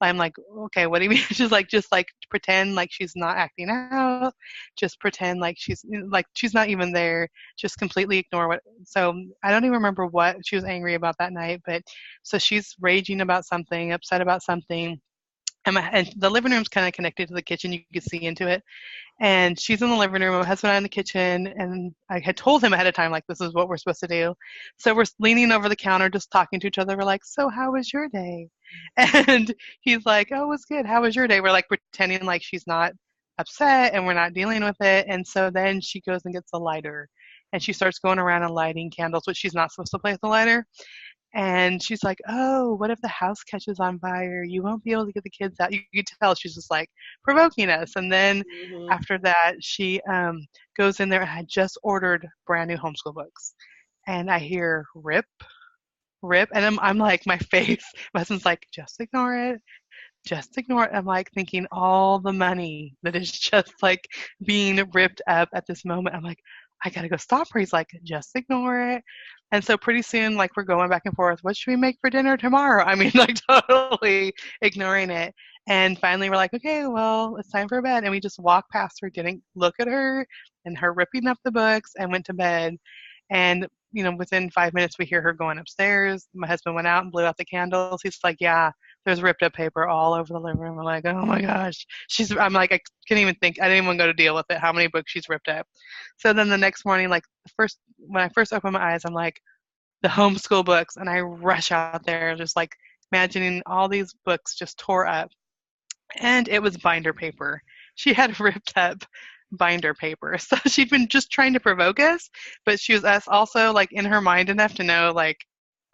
I'm like, okay, what do you mean? She's like, just like pretend like she's not acting out. Just pretend like she's not even there. Just completely ignore what. So I don't even remember what she was angry about that night, but so she's raging about something, upset about something. And the living room's kind of connected to the kitchen. You can see into it. And she's in the living room, my husband and I in the kitchen, and I had told him ahead of time, like, this is what we're supposed to do. So we're leaning over the counter, just talking to each other. We're like, so how was your day? And he's like, oh, it was good. How was your day? We're like pretending like she's not upset and we're not dealing with it. And so then she goes and gets a lighter and she starts going around and lighting candles, which she's not supposed to play with the lighter. And she's like, oh, what if the house catches on fire? You won't be able to get the kids out. You could tell she's just like provoking us. And then Hmm. after that, she goes in there and had just ordered brand new homeschool books. And I hear rip, rip. And I'm like, my face, my husband's like, just ignore it. Just ignore it. I'm like thinking all the money that is just like being ripped up at this moment. I'm like, I gotta go stop her. He's like, just ignore it. And so pretty soon, like we're going back and forth. What should we make for dinner tomorrow? I mean, like totally ignoring it. And finally, we're like, okay, well, it's time for bed. And we just walked past her, didn't look at her, and her ripping up the books, and went to bed. And within 5 minutes, we hear her going upstairs. My husband went out and blew out the candles. He's like, yeah, there's ripped up paper all over the living room. We're like, oh my gosh. I'm like, I couldn't even think, I didn't even go to deal with it, how many books she's ripped up. So then the next morning, like when I first opened my eyes, I'm like, the homeschool books, and I rush out there just like imagining all these books just tore up. And it was binder paper. She had ripped up binder paper. So she'd been just trying to provoke us, but she was us also like in her mind enough to know like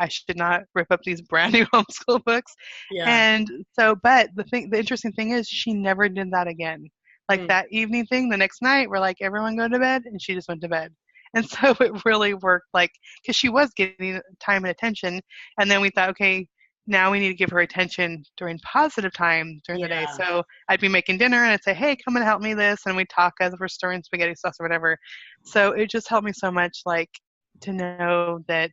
I should not rip up these brand new homeschool books. Yeah. And so, but the interesting thing is she never did that again. Like that evening thing, the next night, we're like, everyone go to bed, and she just went to bed. And so it really worked, like, because she was getting time and attention. And then we thought, okay, now we need to give her attention during positive time during the day. So I'd be making dinner and I'd say, hey, come and help me this. And we'd talk as we're stirring spaghetti sauce or whatever. So it just helped me so much, like, to know that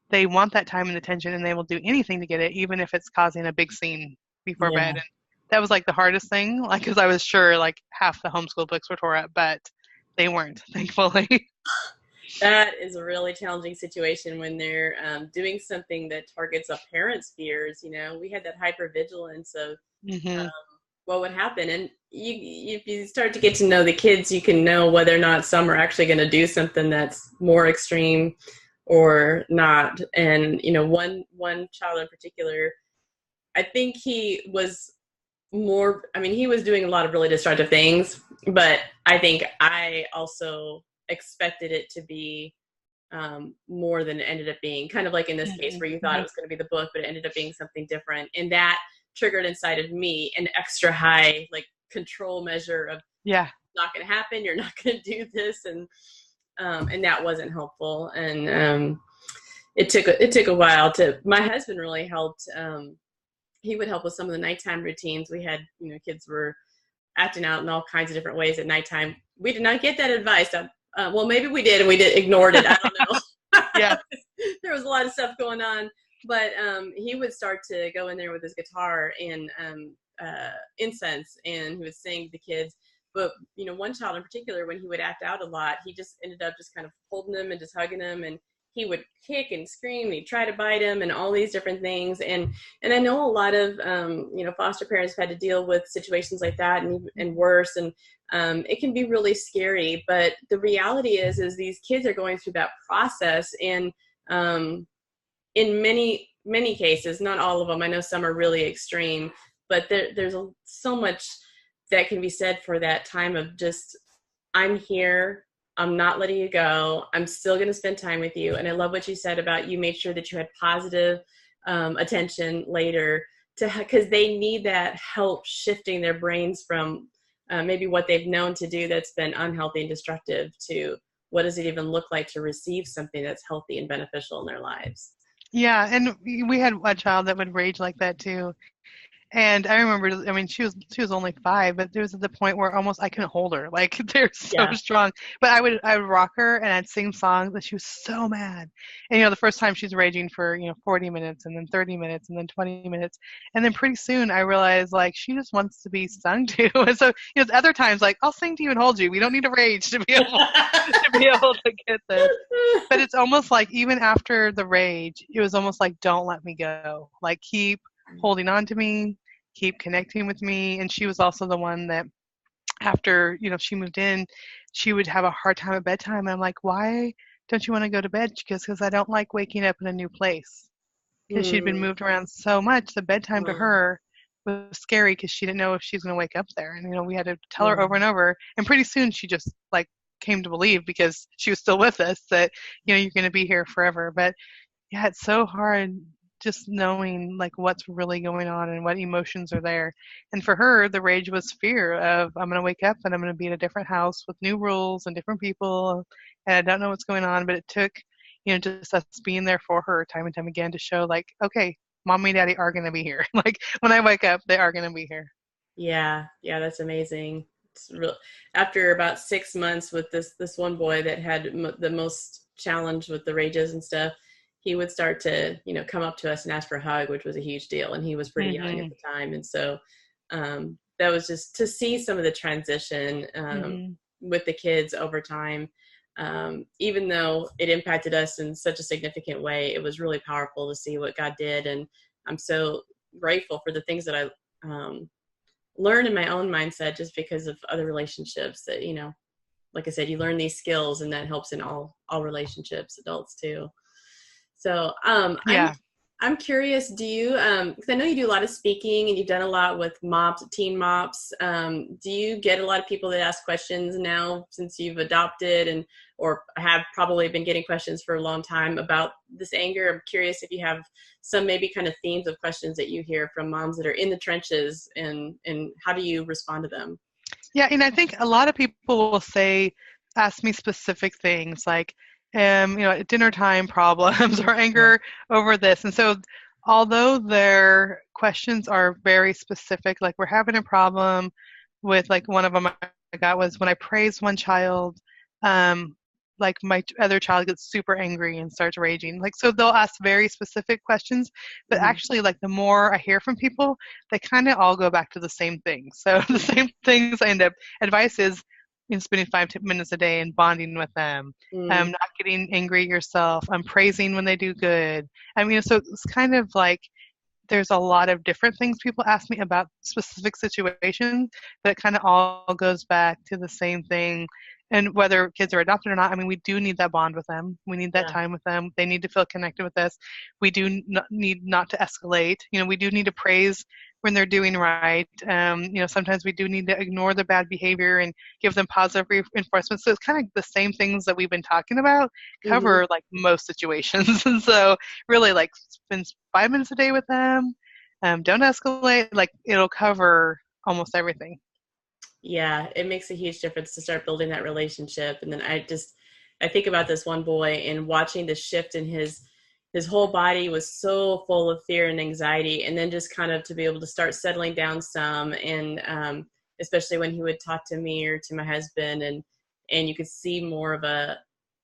they want that time and attention and they will do anything to get it, even if it's causing a big scene before bed. And that was like the hardest thing, like, because I was sure like half the homeschool books were tore up, but they weren't, thankfully. That is a really challenging situation when they're doing something that targets a parent's fears. You know, we had that hypervigilance of what would happen. And if you start to get to know the kids, you can know whether or not some are actually going to do something that's more extreme or not. And, you know, one child in particular, I think he was he was doing a lot of really destructive things, but I think I also expected it to be more than it ended up being, kind of like in this case where you thought it was going to be the book, but it ended up being something different. And that triggered inside of me an extra high, like, control measure of, it's not going to happen. You're not going to do this. And that wasn't helpful. And it took a while my husband really helped. He would help with some of the nighttime routines. We had, you know, kids were acting out in all kinds of different ways at nighttime. We did not get that advice. Well, maybe we did, and we ignored it. I don't know. There was a lot of stuff going on, but he would start to go in there with his guitar and incense, and he would sing to the kids. But, you know, one child in particular, when he would act out a lot, he just ended up just kind of holding them and just hugging them, and he would kick and scream, and he'd try to bite him and all these different things. And I know a lot of, you know, foster parents have had to deal with situations like that and worse. And it can be really scary, but the reality is these kids are going through that process. And in many cases, not all of them, I know some are really extreme, but there's so much that can be said for that time of just, I'm here. I'm not letting you go. I'm still going to spend time with you. And I love what you said about you made sure that you had positive attention later, because they need that help shifting their brains from maybe what they've known to do that's been unhealthy and destructive to what does it even look like to receive something that's healthy and beneficial in their lives. Yeah, and we had a child that would rage like that too. And I remember, I mean, she was only 5, but there was at the point where almost I couldn't hold her. Like, they're so strong. But I would rock her and I'd sing songs, but she was so mad. And, you know, the first time she's raging for, you know, 40 minutes and then 30 minutes and then 20 minutes. And then pretty soon I realized, like, she just wants to be sung to. And so, you know, other times, like, I'll sing to you and hold you. We don't need to rage to be able to get this. But it's almost like even after the rage, it was almost like, don't let me go. Like, keep holding on to me, keep connecting with me. And she was also the one that after, you know, she moved in, she would have a hard time at bedtime. And I'm like, why don't you want to go to bed? She goes, because I don't like waking up in a new place. Because she'd been moved around so much, the bedtime to her was scary because she didn't know if she was going to wake up there. And, you know, we had to tell her over and over. And pretty soon she just, like, came to believe, because she was still with us, that, you know, you're going to be here forever. But yeah, it's so hard just knowing, like, what's really going on and what emotions are there. And for her, the rage was fear of, I'm going to wake up and I'm going to be in a different house with new rules and different people, and I don't know what's going on. But it took, you know, just us being there for her time and time again to show, like, okay, mommy and daddy are going to be here. Like, when I wake up, they are going to be here. Yeah, that's amazing. It's real. After about 6 months with this one boy that had the most challenge with the rages and stuff, he would start to, you know, come up to us and ask for a hug, which was a huge deal. And he was pretty young at the time. And so that was just to see some of the transition with the kids over time. Even though it impacted us in such a significant way, it was really powerful to see what God did. And I'm so grateful for the things that I learned in my own mindset just because of other relationships that, like I said, you learn these skills and that helps in all relationships, adults too. So Yeah. I'm curious, do you, because I know you do a lot of speaking and you've done a lot with mops, teen mops. Do you get a lot of people that ask questions now since you've adopted or have probably been getting questions for a long time about this anger? I'm curious if you have some maybe kind of themes of questions that you hear from moms that are in the trenches and how do you respond to them? Yeah, and I think a lot of people will ask me specific things like, at dinner time problems or anger over this. And so, although their questions are very specific, like we're having a problem with, like, one of them I got was when I praise one child, like my other child gets super angry and starts raging. Like, so they'll ask very specific questions, but Mm-hmm. actually, like, the more I hear from people, they kind of all go back to the same thing. So the same things I end up, advice is spending 5 minutes a day and bonding with them, Mm-hmm. not getting angry yourself, praising when they do good. I mean, so it's kind of like there's a lot of different things people ask me about specific situations, but it kind of all goes back to the same thing. And whether kids are adopted or not, I mean, we do need that bond with them. We need that Yeah. time with them. They need to feel connected with us. We do need not to escalate. We do need to praise when they're doing right. Sometimes we do need to ignore the bad behavior and give them positive reinforcement. So it's kind of the same things that we've been talking about Mm-hmm. cover like most situations. And so really, like, spend 5 minutes a day with them. Don't escalate. Like, it'll cover almost everything. Yeah, it makes a huge difference to start building that relationship. And then I think about this one boy and watching the shift in his whole body was so full of fear and anxiety. And then just kind of to be able to start settling down some. And especially when he would talk to me or to my husband and you could see more of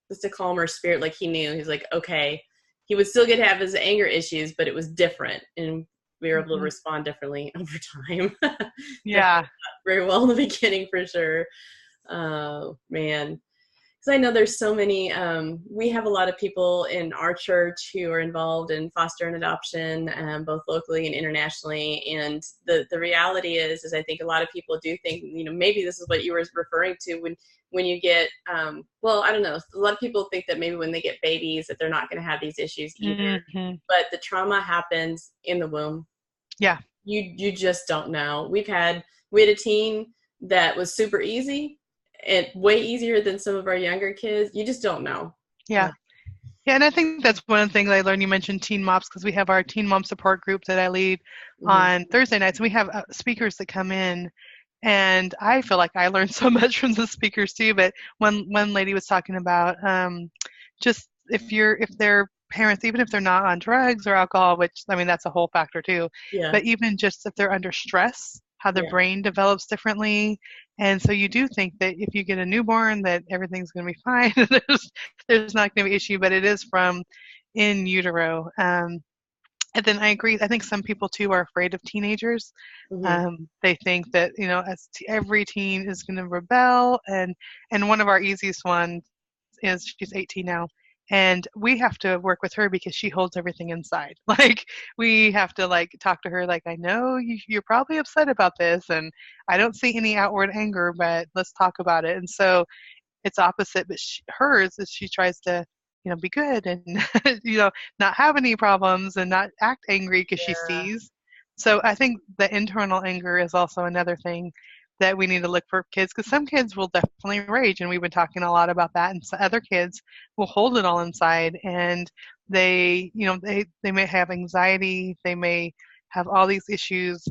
just a calmer spirit. Like he knew, he's like, okay, he would still get to have his anger issues, but it was different. And we were able to Hmm. respond differently over time. Yeah. Definitely very well in the beginning for sure. Oh man, because I know there's so many. We have a lot of people in our church who are involved in foster and adoption, both locally and internationally. And the reality is I think a lot of people do think, maybe this is what you were referring to when you get. Well, I don't know. A lot of people think that maybe when they get babies that they're not going to have these issues either. Hmm. But the trauma happens in the womb. Yeah. You just don't know. We had a teen that was super easy and way easier than some of our younger kids. You just don't know. Yeah. Yeah, and I think that's one of the things I learned. You mentioned teen moms because we have our teen mom support group that I lead Mm-hmm. on Thursday nights, and we have speakers that come in, and I feel like I learned so much from the speakers too. But one lady was talking about just if their parents, even if they're not on drugs or alcohol, which I mean that's a whole factor too, Yeah. but even just if they're under stress, how their Yeah. brain develops differently. And so you do think that if you get a newborn that everything's going to be fine. There's not going to be an issue, but it is from in utero. And then I agree. I think some people too are afraid of teenagers. Mm-hmm. They think that every teen is going to rebel, and one of our easiest ones is she's 18 now, and we have to work with her because she holds everything inside. Like we have to like talk to her like, I know you're probably upset about this, and I don't see any outward anger, but let's talk about it. And so it's opposite, but hers is she tries to be good and not have any problems and not act angry because she Yeah. sees. So I think the internal anger is also another thing that we need to look for kids, because some kids will definitely rage, and we've been talking a lot about that, and some other kids will hold it all inside, and they may have anxiety, they may have all these issues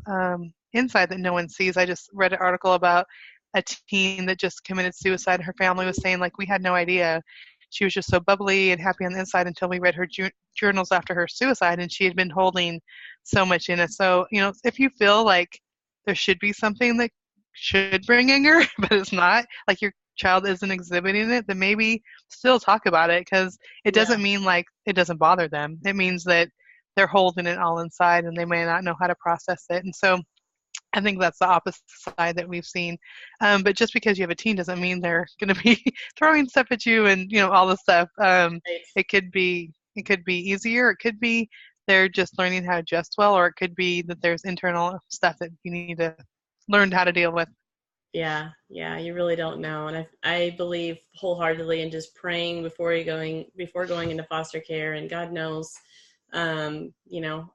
inside that no one sees. I just read an article about a teen that just committed suicide. Her family was saying, like, we had no idea. She was just so bubbly and happy on the inside until we read her journals after her suicide, and she had been holding so much in it. So, if you feel like there should be something that should bring anger, but it's not, like your child isn't exhibiting it, then maybe still talk about it, because it Yeah. doesn't mean like it doesn't bother them. It means that they're holding it all inside and they may not know how to process it. And so I think that's the opposite side that we've seen. But just because you have a teen doesn't mean they're going to be throwing stuff at you and all this stuff. Right. It could be easier. It could be they're just learning how to adjust well, or it could be that there's internal stuff that you need to learn how to deal with. Yeah, yeah, you really don't know. And I believe wholeheartedly in just praying before going into foster care. And God knows, you know,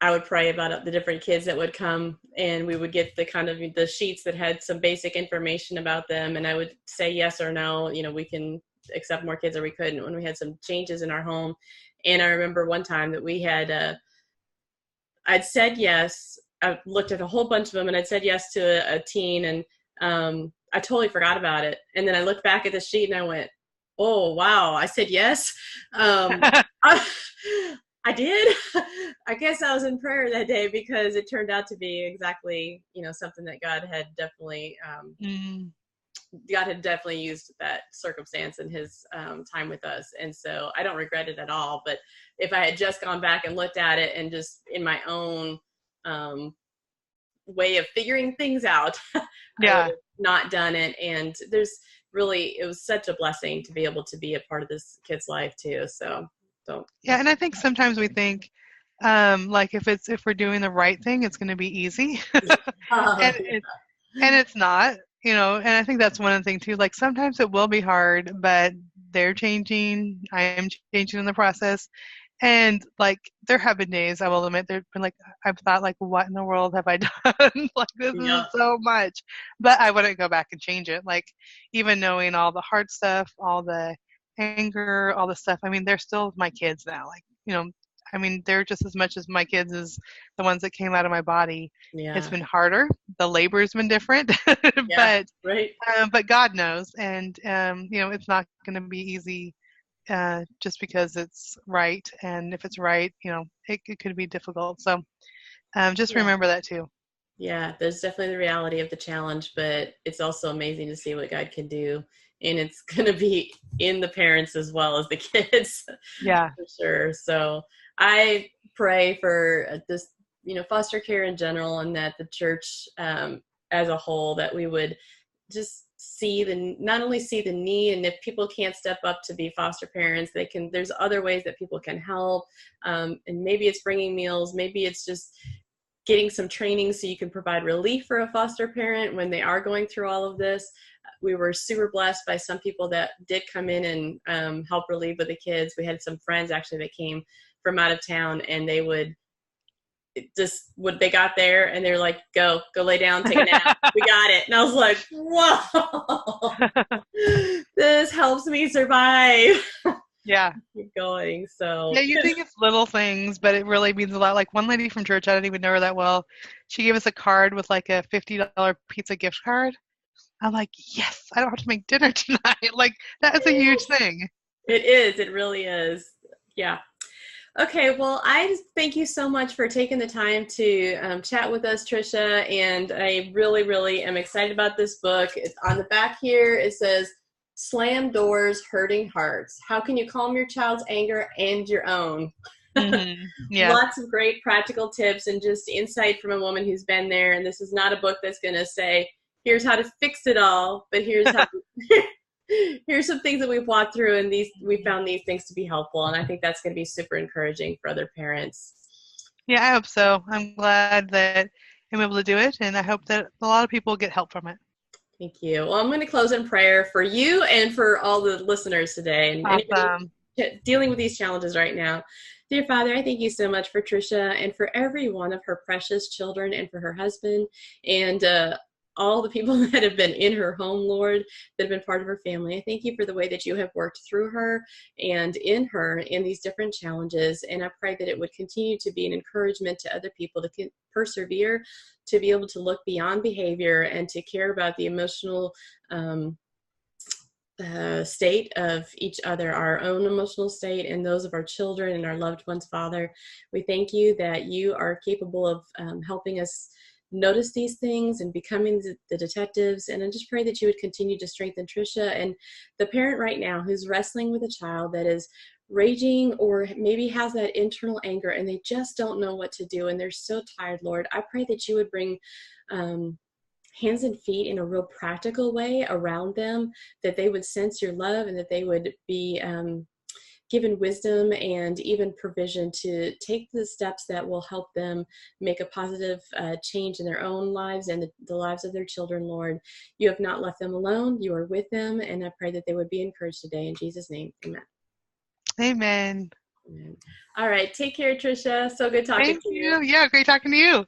I would pray about the different kids that would come, and we would get the kind of the sheets that had some basic information about them, and I would say yes or no, you know, we can accept more kids or we couldn't, when we had some changes in our home. And I remember one time that we had I'd said yes. I looked at a whole bunch of them, and I'd said yes to a teen, and I totally forgot about it. And then I looked back at the sheet and I went, "Oh wow, I said yes." I, I did. I guess I was in prayer that day, because it turned out to be exactly, you know, something that Mm. God had definitely used that circumstance in his time with us. And so I don't regret it at all. But if I had just gone back and looked at it and just in my own way of figuring things out, I would Yeah. have not done it. And it was such a blessing to be able to be a part of this kid's life too. So don't. Yeah, and I think sometimes we think, like if we're doing the right thing, it's going to be easy, and it's not, And I think that's one thing too. Like sometimes it will be hard, but they're changing. I am changing in the process, and like there have been days, I will admit, there've been like I've thought like, what in the world have I done? Like this is Yeah. so much, but I wouldn't go back and change it. Like even knowing all the hard stuff, all the anger, all the stuff. I mean, they're still my kids now. Like I mean, they're just as much as my kids as the ones that came out of my body. It's Yeah. been harder. The labor's been different, Yeah. but Right. but God knows, and it's not going to be easy just because it's right. And if it's right, it could be difficult. So just Yeah. remember that too. Yeah, there's definitely the reality of the challenge, but it's also amazing to see what God can do. And it's going to be in the parents as well as the kids, Yeah. for sure. So I pray for this, foster care in general, and that the church as a whole, that we would just not only see the need, and if people can't step up to be foster parents, there's other ways that people can help. And maybe it's bringing meals, maybe it's just getting some training so you can provide relief for a foster parent when they are going through all of this. We were super blessed by some people that did come in and help relieve with the kids. We had some friends actually that came from out of town, and they got there and they're like, go lay down, take a nap. We got it. And I was like, whoa, this helps me survive. Yeah. Keep going. So Yeah, you think it's little things, but it really means a lot. Like one lady from church, I don't even know her that well. She gave us a card with like a $50 pizza gift card. I'm like, yes, I don't have to make dinner tonight. Like that is a huge thing. it is. It really is. Yeah. Okay, well, I just thank you so much for taking the time to chat with us, Tricia, and I really, really am excited about this book. It's on the back here. It says, "Slam Doors, Hurting Hearts. How can you calm your child's anger and your own?" Mm-hmm. Yeah. Lots of great practical tips and just insight from a woman who's been there. And this is not a book that's going to say, here's how to fix it all, but here's some things that we've walked through, and we found these things to be helpful. And I think that's going to be super encouraging for other parents. Yeah, I hope so. I'm glad that I'm able to do it, and I hope that a lot of people get help from it. Thank you. Well, I'm going to close in prayer for you and for all the listeners today, and anybody Awesome. dealing with these challenges right now. Dear Father, I thank you so much for Tricia and for every one of her precious children, and for her husband, and all the people that have been in her home, Lord, that have been part of her family. I thank you for the way that you have worked through her and in her in these different challenges. And I pray that it would continue to be an encouragement to other people to persevere, to be able to look beyond behavior, and to care about the emotional state of each other, our own emotional state and those of our children and our loved ones. Father, we thank you that you are capable of helping us notice these things and becoming the detectives. And I just pray that you would continue to strengthen Tricia and the parent right now who's wrestling with a child that is raging or maybe has that internal anger, and they just don't know what to do and they're so tired. Lord, I pray that you would bring hands and feet in a real practical way around them, that they would sense your love, and that they would be given wisdom and even provision to take the steps that will help them make a positive change in their own lives and the lives of their children, Lord. You have not left them alone. You are with them, and I pray that they would be encouraged today. In Jesus' name, amen. Amen. Amen. All right. Take care, Tricia. So good talking Thank to you. you. Yeah, great talking to you.